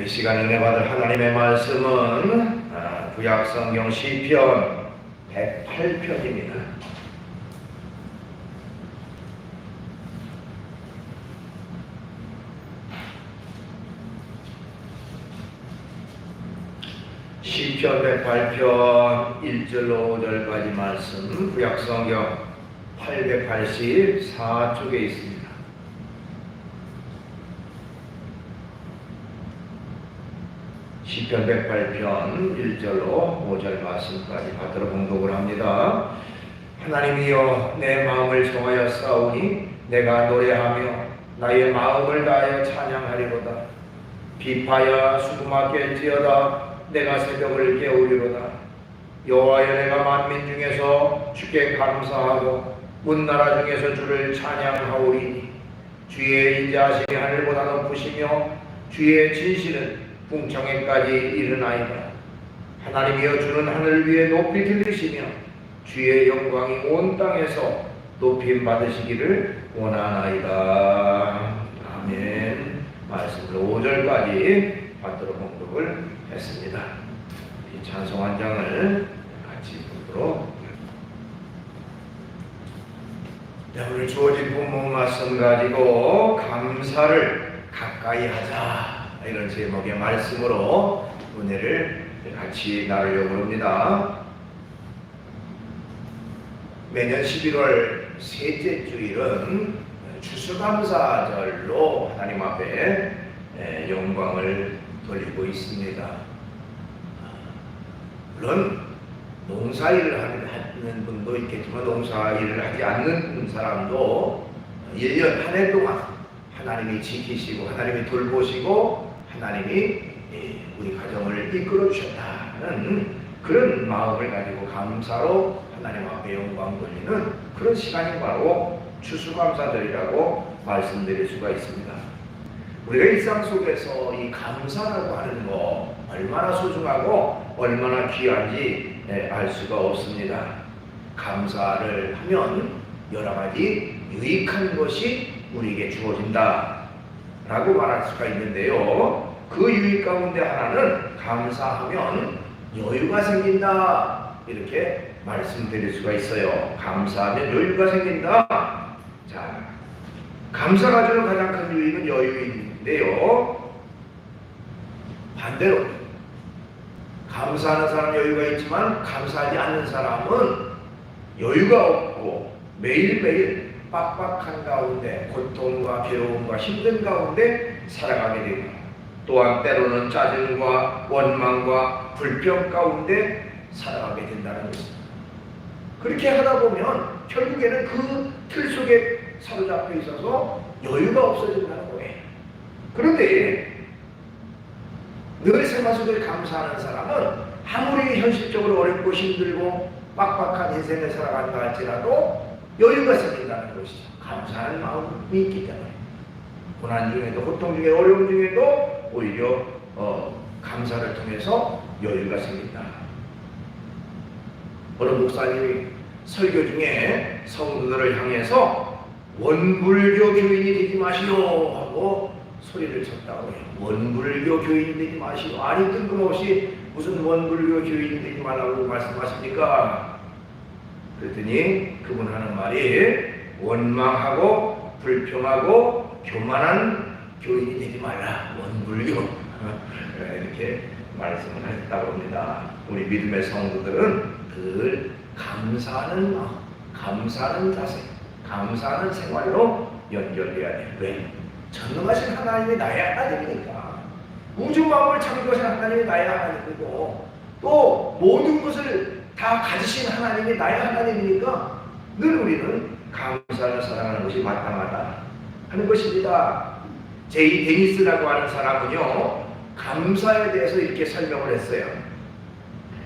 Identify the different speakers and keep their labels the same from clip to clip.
Speaker 1: 이 시간 은혜 받을 하나님의 말씀은 구약성경 시편 108편입니다. 시편 108편 1절로 5절까지 말씀, 구약성경 884쪽에 있습니다. 시편 108편 1절로 5절 말씀까지 받들어 봉독을 합니다. 하나님이여, 내 마음을 정하여 싸우니 내가 노래하며 나의 마음을 다하여 찬양하리로다. 비파야 수금아 깰지어다. 내가 새벽을 깨우리로다. 여호와여, 내가 만민 중에서 주께 감사하고 온 나라 중에서 주를 찬양하오리니 주의 인자하심이 하늘보다 높으시며 주의 진실은 궁창에까지 이르나이다. 하나님이여, 주는 하늘 위에 높이 들리시며 주의 영광이 온 땅에서 높임 받으시기를 원하나이다. 아멘. 말씀으로 5절까지 받들어 봉독을 했습니다. 이 찬송 한 장을 같이 보도록. 오늘 주어진 본문 말씀 가지고 감사를 가까이 하자, 이런 제목의 말씀으로 은혜를 같이 나누려고 합니다. 매년 11월 셋째 주일은 추수감사절로 하나님 앞에 영광을 돌리고 있습니다. 물론 농사일을 하는 분도 있겠지만 농사일을 하지 않는 사람도 1년 한 해 동안 하나님이 지키시고 하나님이 돌보시고 하나님이 우리 가정을 이끌어 주셨다는 그런 마음을 가지고 감사로 하나님 앞에 영광 돌리는 그런 시간이 바로 추수감사절이라고 말씀드릴 수가 있습니다. 우리가 일상 속에서 이 감사라고 하는 거 얼마나 소중하고 얼마나 귀한지 알 수가 없습니다. 감사를 하면 여러 가지 유익한 것이 우리에게 주어진다 라고 말할 수가 있는데요, 그 유익 가운데 하나는 감사하면 여유가 생긴다, 이렇게 말씀드릴 수가 있어요. 감사하면 여유가 생긴다. 자, 감사가 주는 가장 큰 유익은 여유인데요, 반대로 감사하는 사람 여유가 있지만 감사하지 않는 사람은 여유가 없고 매일매일 빡빡한 가운데 고통과 괴로움과 힘든 가운데 살아가게 됩니다. 또한 때로는 짜증과 원망과 불평 가운데 살아가게 된다는 것입니다. 그렇게 하다 보면 결국에는 그 틀 속에 사로잡혀 있어서 여유가 없어진다는 거예요. 그런데 늘 생활 속에 감사하는 사람은 아무리 현실적으로 어렵고 힘들고 빡빡한 인생을 살아간다 할지라도 여유가 생긴다는 것이죠. 감사하는 마음이 있기 때문에 고난 중에도, 고통 중에, 어려움 중에도 오히려 감사를 통해서 여유가 생긴다. 어느 목사님이 설교 중에 성도들을 향해서 원불교 교인이 되지 마시오 하고 소리를 쳤다고 해요. 원불교 교인이 되지 마시오. 아니, 뜬금없이 무슨 원불교 교인이 되지 말라고 말씀하십니까? 그랬더니 그분 하는 말이 원망하고 불평하고 교만한 교인이 되지 말라, 원불교. 이렇게 말씀을 했다고 합니다. 우리 믿음의 성도들은 늘 감사하는 마음, 감사하는 자세, 감사하는 생활로 연결돼야 돼요. 왜? 전능하신 하나님이 나의 하나님이니까. 우주 만물을 창조하신 하나님이 나의 하나님이고, 또 모든 것을 다 가지신 하나님이 나의 하나님이니까 늘 우리는 감사를 사랑하는 것이 마땅하다 하는 것입니다. 제이 데니스라고 하는 사람은요, 감사에 대해서 이렇게 설명을 했어요.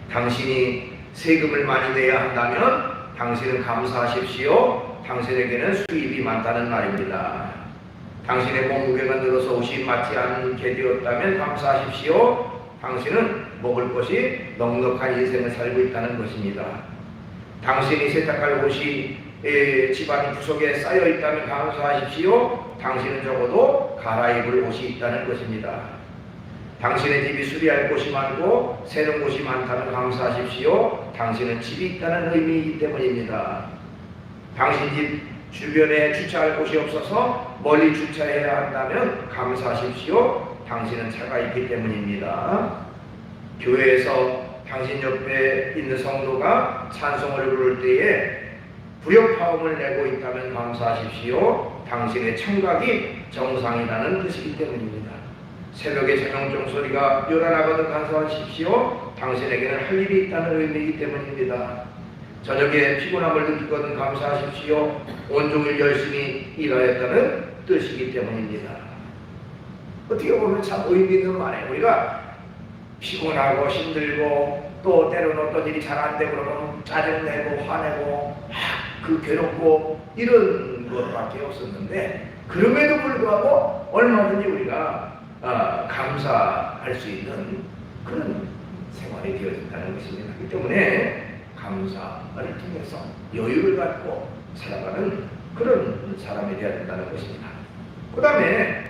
Speaker 1: 당신이 세금을 많이 내야 한다면 당신은 감사하십시오. 당신에게는 수입이 많다는 말입니다. 당신의 몸무게가 늘어서 옷이 맞지 않게 되었다면 감사하십시오. 당신은 먹을 것이 넉넉한 인생을 살고 있다는 것입니다. 당신이 세탁할 옷이 집안 구석에 쌓여 있다면 감사하십시오. 당신은 적어도 갈아입을 옷이 있다는 것입니다. 당신의 집이 수리할 곳이 많고 새는 곳이 많다면 감사하십시오. 당신은 집이 있다는 의미이기 때문입니다. 당신 집 주변에 주차할 곳이 없어서 멀리 주차해야 한다면 감사하십시오. 당신은 차가 있기 때문입니다. 교회에서 당신 옆에 있는 성도가 찬송을 부를 때에 불협화음을 내고 있다면 감사하십시오. 당신의 청각이 정상이라는 뜻이기 때문입니다. 새벽에 저녁종 소리가 요란하거든 감사하십시오. 당신에게는 할 일이 있다는 의미이기 때문입니다. 저녁에 피곤함을 느끼거든 감사하십시오. 온종일 열심히 일하였다는 뜻이기 때문입니다. 어떻게 보면 참 의미 있는 말이에요. 우리가 피곤하고 힘들고 또 때로는 어떤 일이 잘 안 되고 그러면 짜증내고 화내고 그 괴롭고 이런 것밖에 없었는데 그럼에도 불구하고 얼마든지 우리가 감사할 수 있는 그런 생활이 되어진다는 것입니다. 그렇기 때문에 감사를 통해서 여유를 갖고 살아가는 그런 사람이 되어야 된다는 것입니다. 그 다음에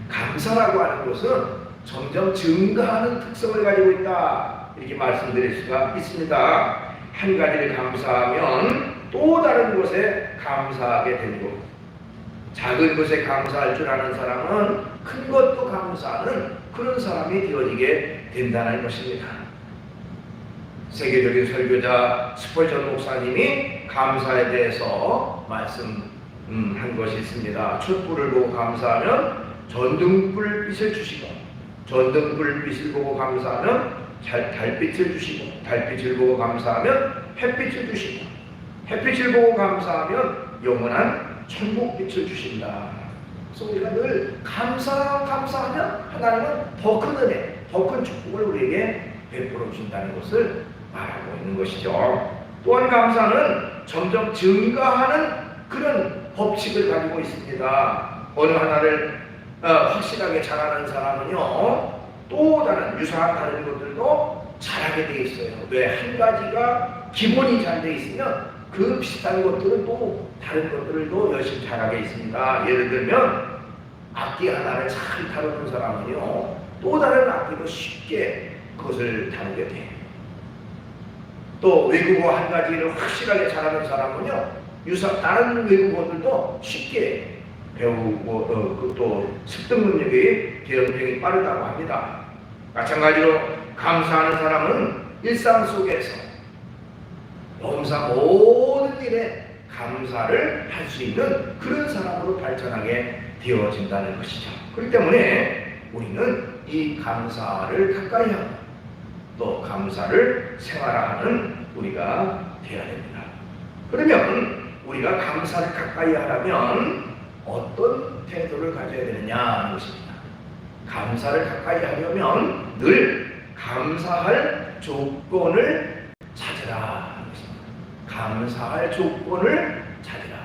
Speaker 1: 감사라고 하는 것은 점점 증가하는 특성을 가지고 있다 이렇게 말씀드릴 수가 있습니다. 한 가지를 감사하면 또 다른 것에 감사하게 되고 작은 것에 감사할 줄 아는 사람은 큰 것도 감사하는 그런 사람이 되어지게 된다는 것입니다. 세계적인 설교자 스펄전 목사님이 감사에 대해서 말씀한 것이 있습니다. 촛불을 보고 감사하면 전등불빛을 주시고 전등불빛을 보고 감사하면 달빛을 주시고 달빛을 보고 감사하면 햇빛을 주시고 햇빛을 보고 감사하면 영원한 천국빛을 주신다. 그래서 우리가 늘 감사하면 하나님은 더 큰 은혜, 더 큰 축복을 우리에게 베풀어 준다는 것을 말하고 있는 것이죠. 또한 감사는 점점 증가하는 그런 법칙을 가지고 있습니다. 어느 하나를 확실하게 잘하는 사람은요 또 다른 유사한 다른 것들도 잘하게 돼 있어요. 왜? 한 가지가 기본이 잘 돼 있으면 그 비슷한 것들은 또 다른 것들도 열심히 잘하게 있습니다. 예를 들면 악기 하나를 잘 다루는 사람은요 또 다른 악기도 쉽게 그것을 다루게 돼요. 또 외국어 한 가지를 확실하게 잘하는 사람은요 다른 외국어들도 쉽게 배우고 또 습득 능력이 굉장히 빠르다고 합니다. 마찬가지로 감사하는 사람은 일상 속에서 범사 모든 일에 감사를 할 수 있는 그런 사람으로 발전하게 되어진다는 것이죠. 그렇기 때문에 우리는 이 감사를 가까이 하고 또 감사를 생활화하는 우리가 되어야 됩니다. 그러면 우리가 감사를 가까이 하려면 어떤 태도를 가져야 되느냐 하는 것입니다. 감사를 가까이 하려면 늘 감사할 조건을 찾으라 하는 것입니다. 감사할 조건을 찾으라.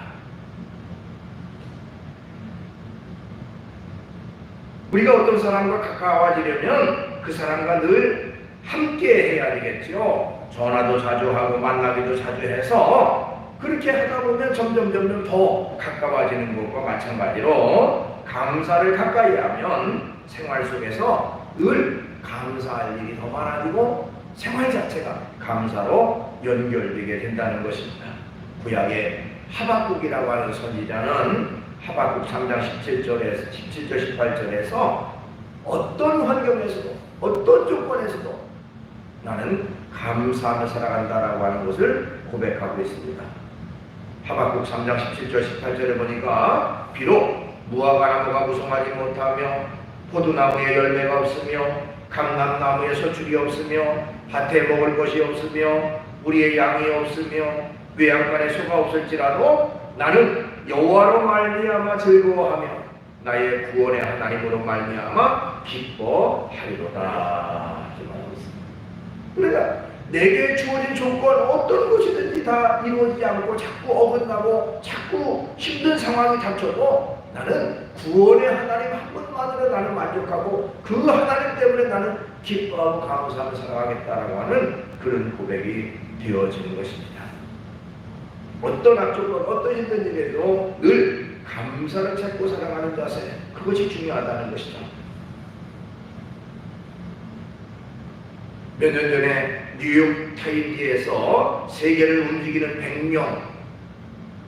Speaker 1: 우리가 어떤 사람과 가까워지려면 그 사람과 늘 함께 해야 되겠죠. 전화도 자주 하고 만나기도 자주 해서 그렇게 하다 보면 점점 더 가까워지는 것과 마찬가지로 감사를 가까이 하면 생활 속에서 늘 감사할 일이 더 많아지고 생활 자체가 감사로 연결되게 된다는 것입니다. 구약의 하박국이라고 하는 선지자는 하박국 3장 17절 18절에서 어떤 환경에서도 어떤 조건에서도 나는 감사하며 살아간다라고 하는 것을 고백하고 있습니다. 하박국 3장 17절 18절에 보니까 비록 무화과나무가 무성하지 못하며 포도나무에 열매가 없으며 감람나무에 소출이 없으며 밭에 먹을 것이 없으며 우리의 양이 없으며 외양간에 소가 없을지라도 나는 여호와로 말미암아 즐거워하며 나의 구원의 하나님으로 말미암아 기뻐하리로다. 그러니까 내게 주어진 조건 어떤 것이든지 다 이루어지지 않고 자꾸 어긋나고 자꾸 힘든 상황이 닥쳐도 나는 구원의 하나님 한 분만으로 나는 만족하고 그 하나님 때문에 나는 기뻐하고 감사하며 살아가겠다라고 하는 그런 고백이 되어지는 것입니다. 어떤 악조건, 어떤 힘든 일에도 늘 감사를 찾고 살아가는 자세, 그것이 중요하다는 것이죠. 몇 년 전에 뉴욕 타임즈에서 세계를 움직이는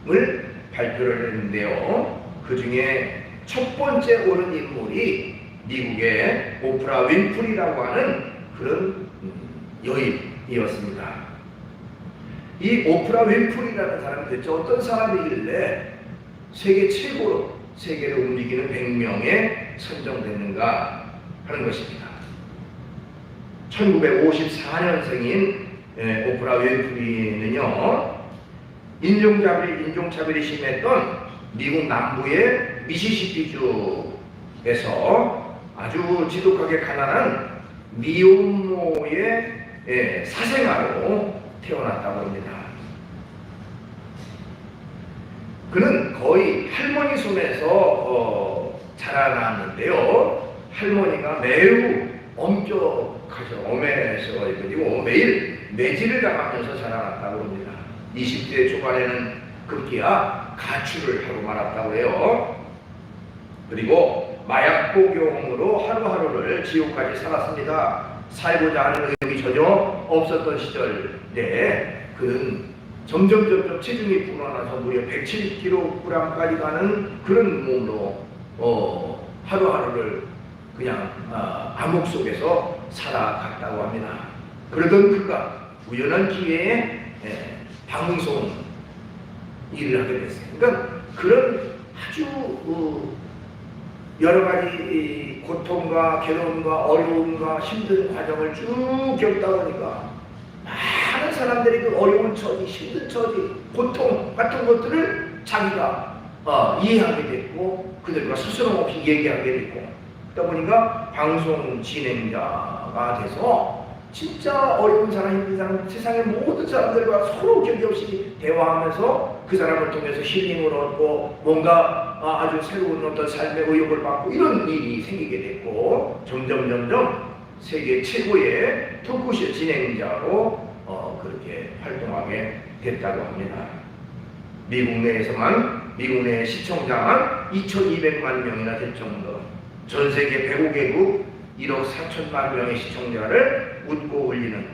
Speaker 1: 100명을 발표를 했는데요. 그 중에 첫 번째 오른 인물이 미국의 오프라 윈프리라고 하는 그런 여인이었습니다. 이 오프라 윈프리라는 사람이 대체 어떤 사람이길래 세계 최고로 세계를 움직이는 100명에 선정됐는가 하는 것입니다. 1954년생인 오프라 윈프리는요, 인종차별이 심했던 미국 남부의 미시시피주에서 아주 지독하게 가난한 미혼모의 사생아로 태어났다고 합니다. 그는 거의 할머니 손에서 자라났는데요. 할머니가 매우 엄격하셔, 엄해셔가지고 매일 매질을 당하면서 자라났다고 합니다. 20대 초반에는 급기야 가출을 하고 말았다고 해요. 그리고 마약 복용으로 하루하루를 지옥까지 살았습니다. 살고자 하는 의욕이 전혀 없었던 시절에 그는 점점 체중이 불어나서 무려 107kg까지 가는 그런 몸으로 하루하루를 그냥 암흑 속에서 살아갔다고 합니다. 그러던 그가 우연한 기회에 방송 일을 하게 됐어요. 그러니까 그런 아주 여러 가지 고통과 괴로움과 어려움과 힘든 과정을 쭉 겪다 보니까 많은 사람들이 그 어려운 처지, 힘든 처지, 고통 같은 것들을 자기가 이해하게 됐고 그들과 스스럼 없이 얘기하게 됐고, 그러다 보니까 방송 진행자가 돼서 진짜 어려운 사람, 힘든 사람, 세상의 모든 사람들과 서로 격이 없이 대화하면서 그 사람을 통해서 힐링을 얻고 뭔가 아주 새로운 어떤 삶의 의욕을 받고 이런 일이 생기게 됐고, 점점 세계 최고의 토크쇼 진행자로 그렇게 활동하게 됐다고 합니다. 미국 내의 시청자만 2,200만 명이나 될 정도, 전 세계 105개국 1억 4천만 명의 시청자를 웃고 울리는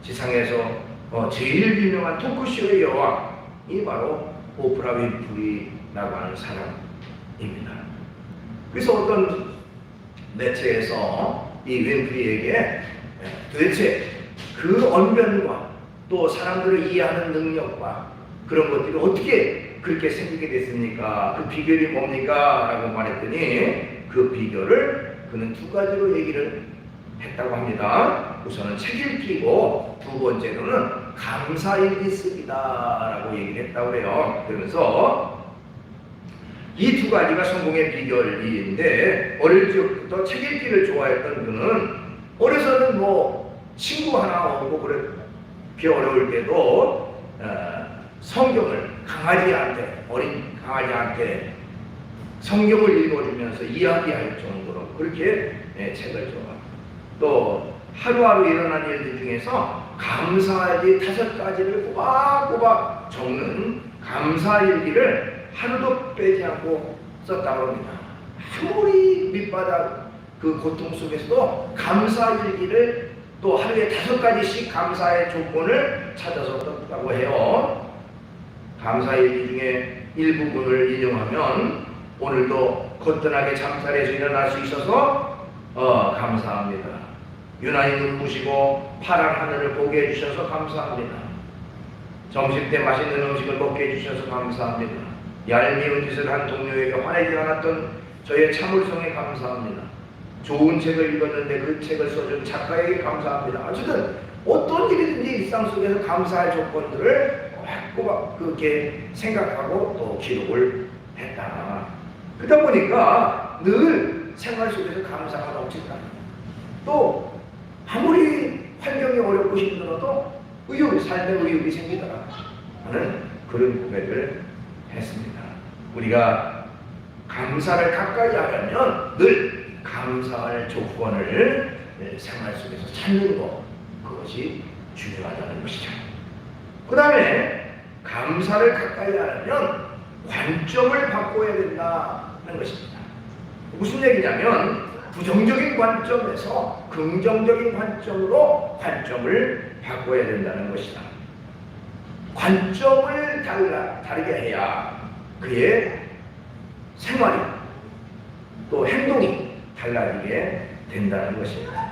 Speaker 1: 지상에서 제일 유명한 토크쇼의 여왕이 바로 오프라 윈프리라고 하는 사람입니다. 그래서 어떤 매체에서 이 윈프리에게 도대체 그 언변과 또 사람들을 이해하는 능력과 그런 것들이 어떻게 그렇게 생기게 됐습니까? 그 비결이 뭡니까? 라고 말했더니 그 비결을 그는 두 가지로 얘기를 했다고 합니다. 우선은 책 읽기고 두 번째로는 감사일기 쓰기다 라고 얘기를 했다고 해요. 그러면서 이 두 가지가 성공의 비결인데, 어릴 적부터 책 읽기를 좋아했던 그는 어려서는 뭐 친구 하나 없고 그렇게 어려울 때도 성경을 어린 강아지한테 성경을 읽어주면서 이야기할 정도로 그렇게 책을 좋아합니다. 또 하루하루 일어난 일들 중에서 감사일기 5가지를 꼬박꼬박 적는 감사일기를 하루도 빼지 않고 썼다고 합니다. 아무리 밑바닥 그 고통 속에서도 감사일기를 또 하루에 5가지씩 감사의 조건을 찾아서 썼다고 해요. 감사일기 중에 일부분을 인용하면, 오늘도 거뜬하게 잠자리에서 일어날 수 있어서 감사합니다. 유난히 눈부시고 파란 하늘을 보게 해주셔서 감사합니다. 점심때 맛있는 음식을 먹게 해주셔서 감사합니다. 얄미운 짓을 한 동료에게 화내지 않았던 저의 참을성에 감사합니다. 좋은 책을 읽었는데 그 책을 써준 작가에게 감사합니다. 어쨌든 어떤 일이든지 일상 속에서 감사할 조건들을 꼬박꼬박 그렇게 생각하고 또 기록을 했다. 그러다 보니까 늘 생활 속에서 감사가 넘친다. 또 아무리 환경이 어렵고 힘들어도 삶의 의욕이 생기더라 하는 그런 고백을 했습니다. 우리가 감사를 가까이 하려면 늘 감사할 조건을 생활 속에서 찾는 것, 그것이 중요하다는 것이죠. 그 다음에 감사를 가까이 하려면 관점을 바꿔야 된다는 것입니다. 무슨 얘기냐면 부정적인 관점에서 긍정적인 관점으로 관점을 바꿔야 된다는 것이다. 관점을 다르게 해야 그의 생활이 또 행동이 달라지게 된다는 것입니다.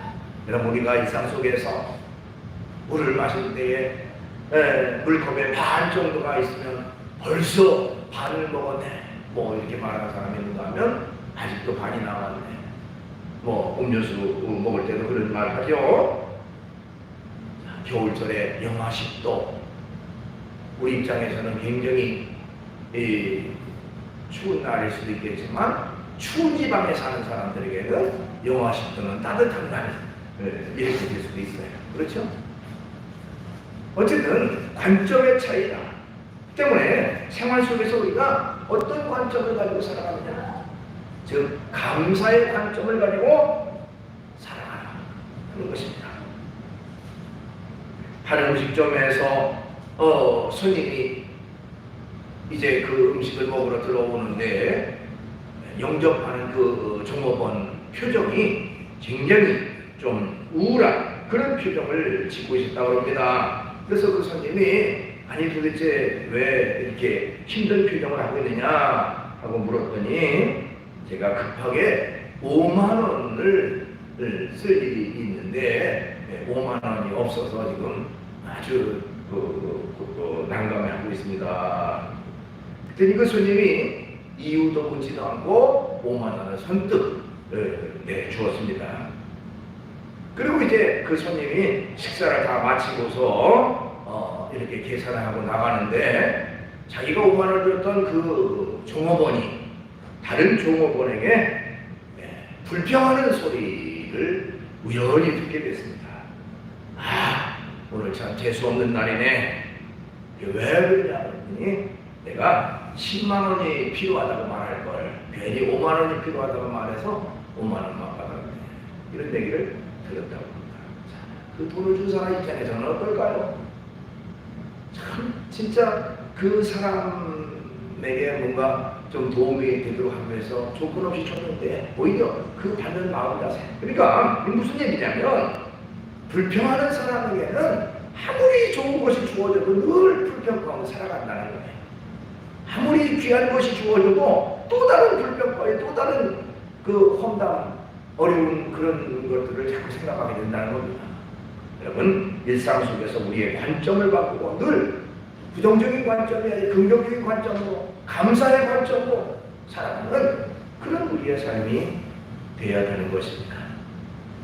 Speaker 1: 여러분, 우리가 일상 속에서 물을 마실 때에 물컵에 반 정도가 있으면 벌써 반을 먹었네 뭐 이렇게 말하는 사람이 있는가 하면 아직도 반이 남았네. 뭐 음료수 먹을 때도 그런 말 하죠. 겨울철에 영하 10도, 우리 입장에서는 굉장히 추운 날일 수도 있겠지만 추운 지방에 사는 사람들에게는 영하 10도는 따뜻한 날 이렇게 될 수도 있어요. 그렇죠? 어쨌든 관점의 차이다 때문에 생활 속에서 우리가 어떤 관점을 가지고 살아가느냐, 즉 감사의 관점을 가지고 살아가는 것입니다. 다른 음식점에서 손님이 이제 그 음식을 먹으러 들어오는데 영접하는 그 종업원 표정이 굉장히 좀 우울한 그런 표정을 짓고 있었다고 합니다. 그래서 그 손님이 아니 도대체 왜 이렇게 힘든 표정을 하고 있느냐 하고 물었더니 제가 급하게 5만 원을 쓸 일이 있는데 5만 원이 없어서 지금 아주 난감해하고 있습니다. 그랬더니 그 손님이 이유도 묻지도 않고 5만 원을 선뜻 내주었습니다. 그리고 이제 그 손님이 식사를 다 마치고서 이렇게 계산을 하고 나가는데 자기가 5만 원을 줬던 그 종업원이 다른 종업원에게 불평하는 소리를 우연히 듣게 됐습니다. 아, 오늘 참 재수없는 날이네. 왜 그러냐 그랬더니 내가 10만 원이 필요하다고 말할 걸 괜히 5만 원이 필요하다고 말해서 5만 원만 받았네. 이런 얘기를 들었다고 합니다. 그 돈을 준 사람 입장에서는 어떨까요? 참 진짜 그 사람에게 뭔가 좀 도움이 되도록 하기 위해서 조건 없이 줬는데 오히려 그 받는 마음 자세. 그러니까 무슨 얘기냐면 불평하는 사람에게는 아무리 좋은 것이 주어져도 늘 불평 가운데 살아간다는 거예요. 아무리 귀한 것이 주어져도 또 다른 불평과에 또 다른 그 험담, 어려운 그런 것들을 자꾸 생각하게 된다는 겁니다. 여러분, 일상 속에서 우리의 관점을 바꾸고 늘 부정적인 관점이 아니라 긍정적인 관점으로 감사의 관점으로 살아가는 그런 우리의 삶이 되어야 되는 것입니다.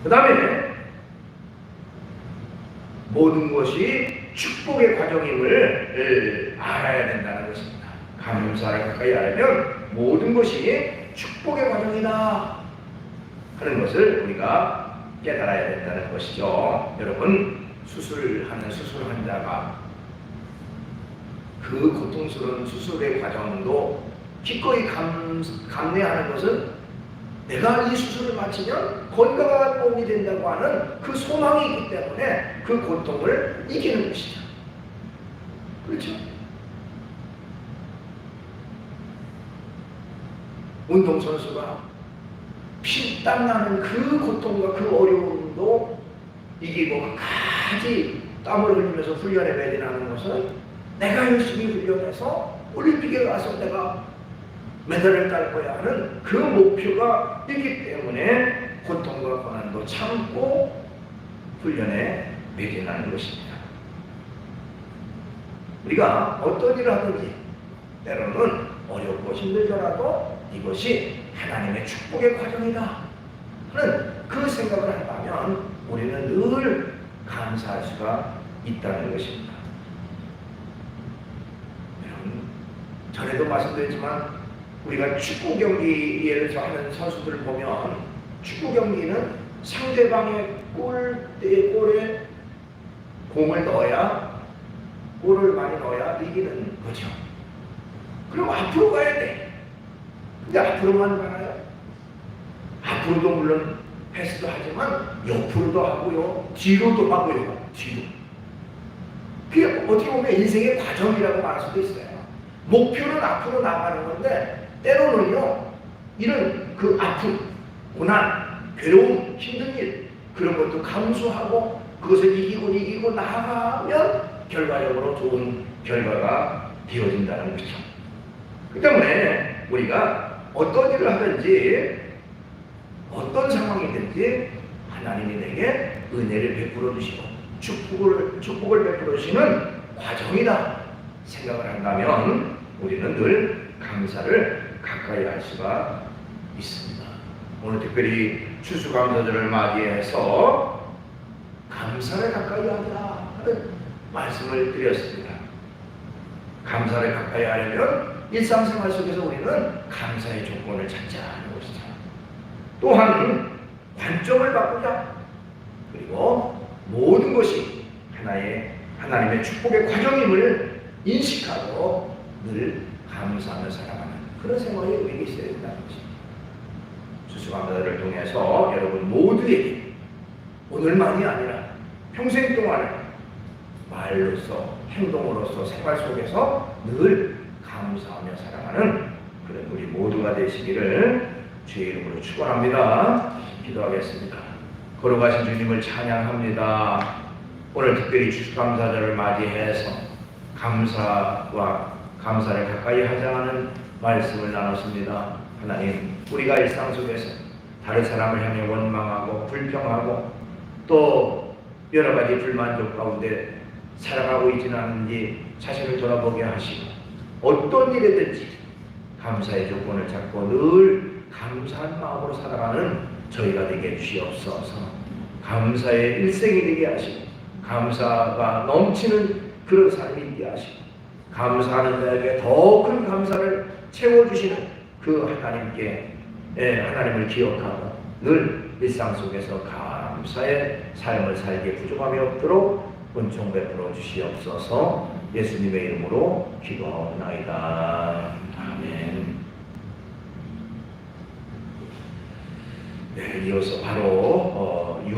Speaker 1: 그 다음에 모든 것이 축복의 과정임을 알아야 된다는 것입니다. 감사를 가까이 알면 모든 것이 축복의 과정이다 하는 것을 우리가 깨달아야 된다는 것이죠. 여러분, 수술하는 수술 환자가 그 고통스러운 수술의 과정도 기꺼이 감내하는 것은 내가 이 수술을 마치면 건강한 몸이 된다고 하는 그 소망이 있기 때문에 그 고통을 이기는 것이죠. 그렇죠? 운동선수가 피땀 나는 그 고통과 그 어려움도 이기고 끝까지 땀을 흘리면서 훈련에 매진하는 것은 내가 열심히 훈련해서 올림픽에 가서 내가 메달을 딸 거야 하는 그 목표가 있기 때문에 고통과 고난도 참고 훈련에 매진하는 것입니다. 우리가 어떤 일을 하든지 때로는 어렵고 힘들더라도 이것이 하나님의 축복의 과정이다 하는 그 생각을 한다면 우리는 늘 감사할 수가 있다는 것입니다. 여러분, 전에도 말씀드렸지만 우리가 축구 경기에서 하는 선수들을 보면 축구 경기는 상대방의 골에 공을 넣어야, 골을 많이 넣어야 이기는 거죠. 그럼 앞으로 가야 돼. 근데 앞으로만 가나요? 앞으로도 물론 패스도 하지만 옆으로도 하고요, 뒤로도 하고요. 뒤로 그게 어떻게 보면 인생의 과정이라고 말할 수도 있어요. 목표는 앞으로 나가는 건데 때로는요 이런 그 아픔, 고난, 괴로움, 힘든 일 그런 것도 감수하고 그것을 이기고 나아가면 결과적으로 좋은 결과가 되어진다는 거죠. 그 때문에 우리가 어떤 일을 하든지 어떤 상황이든지 하나님이 내게 은혜를 베풀어 주시고 축복을 베풀어 주시는 과정이다 생각을 한다면 우리는 늘 감사를 가까이 할 수가 있습니다. 오늘 특별히 추수감사절을 맞이해서 감사를 가까이 하라 하는 말씀을 드렸습니다. 감사를 가까이 하려면 일상생활 속에서 우리는 감사의 조건을 찾자는 것이죠. 또한 관점을 바꾸자. 그리고 모든 것이 하나님의 축복의 과정임을 인식하고 늘 감사하며 살아가는 그런 생활이 우리에게 있어야 된다는 것입니다. 추수감사절을 통해서 여러분 모두에게 오늘만이 아니라 평생 동안에 말로서 행동으로서 생활 속에서 늘 감사하며 살아가는 그런 우리 모두가 되시기를 주의 이름으로 축원합니다. 기도하겠습니다. 걸어가신 주님을 찬양합니다. 오늘 특별히 추수감사절을 맞이해서 감사와 감사를 가까이 하자는 말씀을 나눴습니다. 하나님, 우리가 일상 속에서 다른 사람을 향해 원망하고 불평하고 또 여러 가지 불만족 가운데 살아가고 있지는 않은지 자신을 돌아보게 하시고 어떤 일이든지 감사의 조건을 찾고 늘 감사한 마음으로 살아가는 저희가 되게 주시옵소서. 감사의 일생이 되게 하시고 감사가 넘치는 그런 삶이 있게 하시고 감사하는 자에게 더 큰 감사를 채워주시는 그 하나님께 하나님을 기억하고 늘 일상 속에서 감사의 삶을 살게 부족함이 없도록 은총 베풀어 주시옵소서. 예수님의 이름으로 기도하옵나이다. 아멘. 네, 이어서 바로